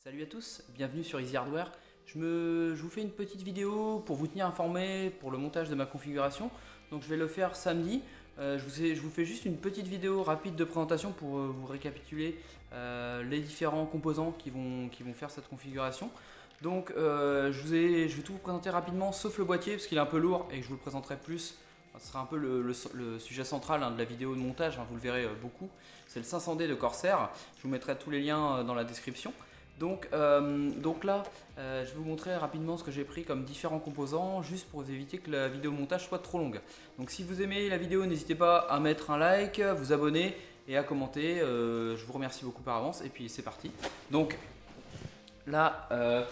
Salut à tous, bienvenue sur Easy Hardware. Je vous fais une petite vidéo pour vous tenir informé pour le montage de ma configuration. Donc je vais le faire samedi. Je vous fais juste une petite vidéo rapide de présentation pour vous récapituler les différents composants qui vont faire cette configuration. Donc je vais tout vous présenter rapidement sauf le boîtier parce qu'il est un peu lourd et je vous le présenterai plus. Ce sera un peu le sujet central de la vidéo de montage, vous le verrez beaucoup. C'est le 500D de Corsair. Je vous mettrai tous les liens dans la description. Donc là, je vais vous montrer rapidement ce que j'ai pris comme différents composants, juste pour éviter que la vidéo montage soit trop longue. Donc si vous aimez la vidéo, n'hésitez pas à mettre un like, vous abonner et à commenter. Je vous remercie beaucoup par avance et puis c'est parti. Donc là, la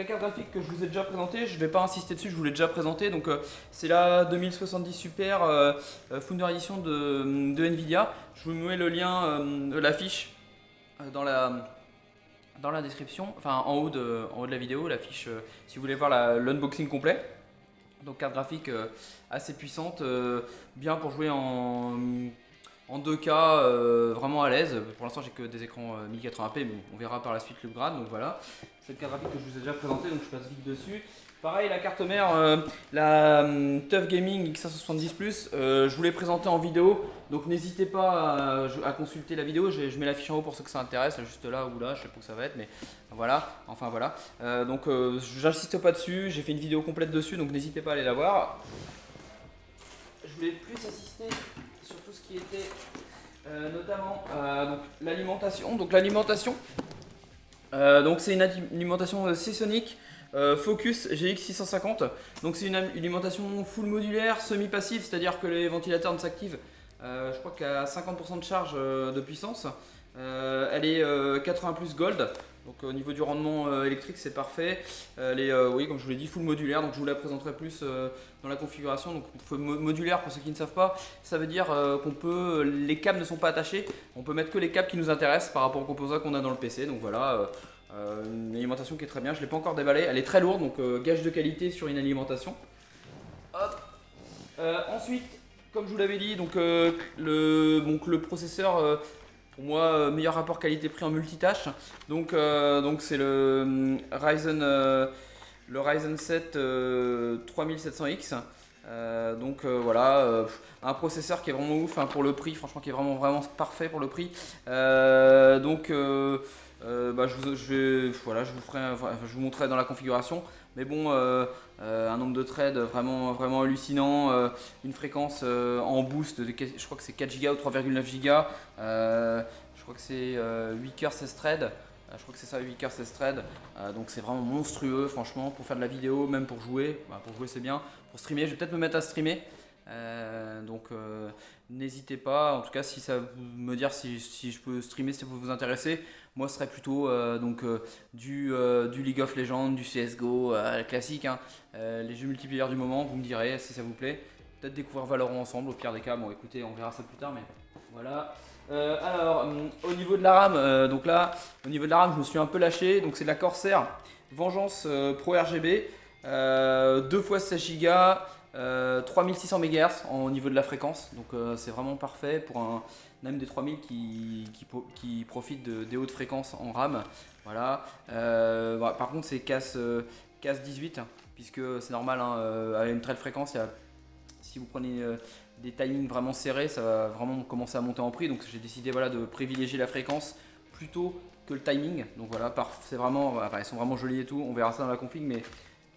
carte graphique que je vous ai déjà présentée, je ne vais pas insister dessus, je vous l'ai déjà présentée. Donc c'est la 2070 Super Founder Edition de Nvidia. Je vous mets le lien de l'affiche dans la description, enfin en haut de la vidéo, l'affiche si vous voulez voir l'unboxing complet. Donc carte graphique assez puissante, bien pour jouer en 2K, vraiment à l'aise. Pour l'instant j'ai que des écrans 1080p, mais on verra par la suite le grade. Donc voilà, cette carte graphique que je vous ai déjà présentée, donc je passe vite dessus. Pareil, la carte mère, la TUF Gaming X570 Plus, je vous l'ai présentée en vidéo, donc n'hésitez pas à consulter la vidéo. Je mets l'affiche en haut pour ceux que ça intéresse, juste là ou là, je sais pas où ça va être, mais voilà, enfin voilà. J'insiste pas dessus, j'ai fait une vidéo complète dessus, donc n'hésitez pas à aller la voir. Je voulais plus insister sur tout ce qui était notamment l'alimentation. Donc l'alimentation, c'est une alimentation Seasonic. Focus GX 650, donc c'est une alimentation full modulaire, semi-passive, c'est-à-dire que les ventilateurs ne s'activent, je crois qu'à 50% de charge de puissance. Elle est 80 plus gold, donc au niveau du rendement électrique c'est parfait. Elle est, oui, comme je vous l'ai dit, full modulaire, donc je vous la présenterai plus dans la configuration. Donc modulaire, pour ceux qui ne savent pas, ça veut dire les câbles ne sont pas attachés, on peut mettre que les câbles qui nous intéressent par rapport aux composants qu'on a dans le PC. Donc voilà. Une alimentation qui est très bien, je ne l'ai pas encore déballée, elle est très lourde, donc gage de qualité sur une alimentation. Hop. Ensuite, comme je vous l'avais dit, le processeur, pour moi, meilleur rapport qualité-prix en multitâche. Donc c'est le Ryzen 7 3700X. Voilà, un processeur qui est vraiment ouf pour le prix, franchement qui est vraiment parfait pour le prix. Je vous montrerai dans la configuration, mais bon, un nombre de threads vraiment hallucinant, une fréquence en boost de, je crois que c'est 4 Go ou 3,9 Go, je crois que c'est 8 coeurs 16 threads. Je crois que c'est ça, 8 coeurs 16 threads. Donc c'est vraiment monstrueux, franchement, pour faire de la vidéo, même pour jouer. Pour jouer c'est bien. Pour streamer, je vais peut-être me mettre à streamer. N'hésitez pas, en tout cas, si ça me dire si je peux streamer, si ça peut vous intéresser. Moi, ce serait plutôt du League of Legends, du CSGO, classique, les jeux multiplayer du moment. Vous me direz si ça vous plaît. Peut-être découvrir Valorant ensemble, au pire des cas. Bon, écoutez, on verra ça plus tard, mais voilà. Au niveau de la RAM, au niveau de la RAM, je me suis un peu lâché. Donc c'est de la Corsair Vengeance Pro RGB, 2 x 16 Go, 3600 MHz au niveau de la fréquence. Donc c'est vraiment parfait pour un AMD 3000 qui profite des hautes fréquences en RAM. Voilà. Par contre c'est casse 18, puisque c'est normal, à une telle fréquence, si vous prenez des timings vraiment serrés, ça va vraiment commencer à monter en prix. Donc j'ai décidé de privilégier la fréquence plutôt que le timing. Donc voilà, c'est vraiment, ils sont vraiment jolis et tout. On verra ça dans la config, mais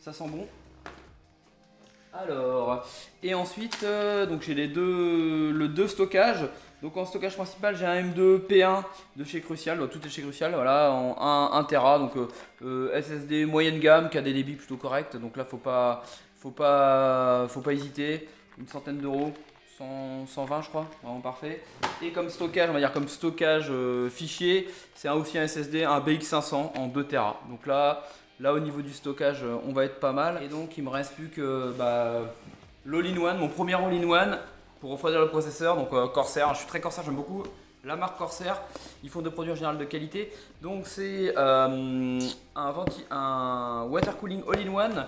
ça sent bon. Alors, et ensuite, donc j'ai le 2 stockage. Donc en stockage principal, j'ai un M2 P1 de chez Crucial, tout est chez Crucial, voilà, en 1 Tera, donc SSD moyenne gamme qui a des débits plutôt corrects. Donc là, faut pas hésiter, une centaine d'euros, 120 je crois, vraiment parfait. Et comme stockage, on va dire comme stockage fichier, c'est aussi un SSD, un BX500 en 2 Tera. Donc là au niveau du stockage, on va être pas mal. Et donc il me reste plus que l'all-in-one, mon premier all-in-one pour refroidir le processeur. Donc Corsair, je suis très Corsair, j'aime beaucoup la marque Corsair. Ils font des produits en général de qualité. Donc c'est un water cooling all-in-one.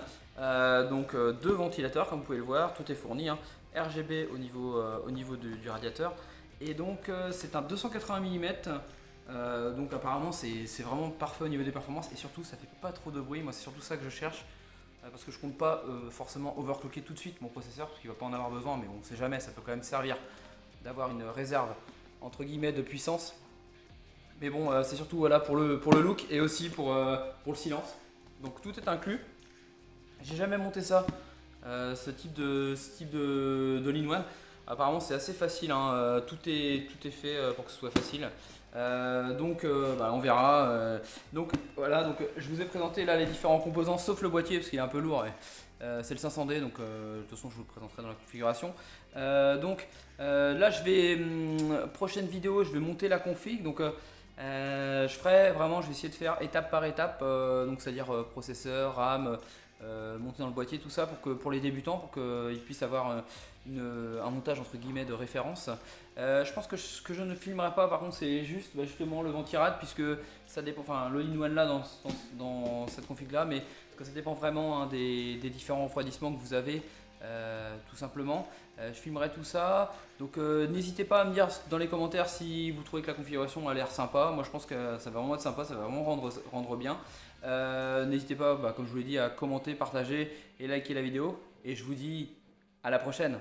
Deux ventilateurs comme vous pouvez le voir, tout est fourni, RGB au niveau du radiateur. Et donc c'est un 280 mm Donc apparemment c'est vraiment parfait au niveau des performances et surtout ça fait pas trop de bruit. Moi c'est surtout ça que je cherche parce que je compte pas forcément overclocker tout de suite mon processeur parce qu'il va pas en avoir besoin, mais on sait jamais, ça peut quand même servir d'avoir une réserve entre guillemets de puissance. Mais bon, c'est surtout voilà, pour le look et aussi pour le silence. Donc tout est inclus. J'ai jamais monté ça, ce type de all-in-one. Apparemment c'est assez facile, hein, tout est fait pour que ce soit facile. Donc on verra. Donc voilà, donc je vous ai présenté là les différents composants sauf le boîtier parce qu'il est un peu lourd. C'est le 500D, donc de toute façon je vous le présenterai dans la configuration. Là je vais, prochaine vidéo, je vais monter la config. Donc je vais essayer de faire étape par étape, donc c'est-à-dire processeur, RAM, monter dans le boîtier, tout ça pour les débutants, pour qu'ils puissent avoir un montage entre guillemets de référence. Je pense que ce que je ne filmerai pas par contre c'est juste justement le ventirad, puisque ça dépend, enfin le in-one là dans cette config là, mais parce que ça dépend vraiment, hein, des différents refroidissements que vous avez. Tout simplement, je filmerai tout ça, donc n'hésitez pas à me dire dans les commentaires si vous trouvez que la configuration a l'air sympa. Moi je pense que ça va vraiment être sympa, ça va vraiment rendre bien. N'hésitez pas, comme je vous l'ai dit, à commenter, partager et liker la vidéo, et je vous dis à la prochaine.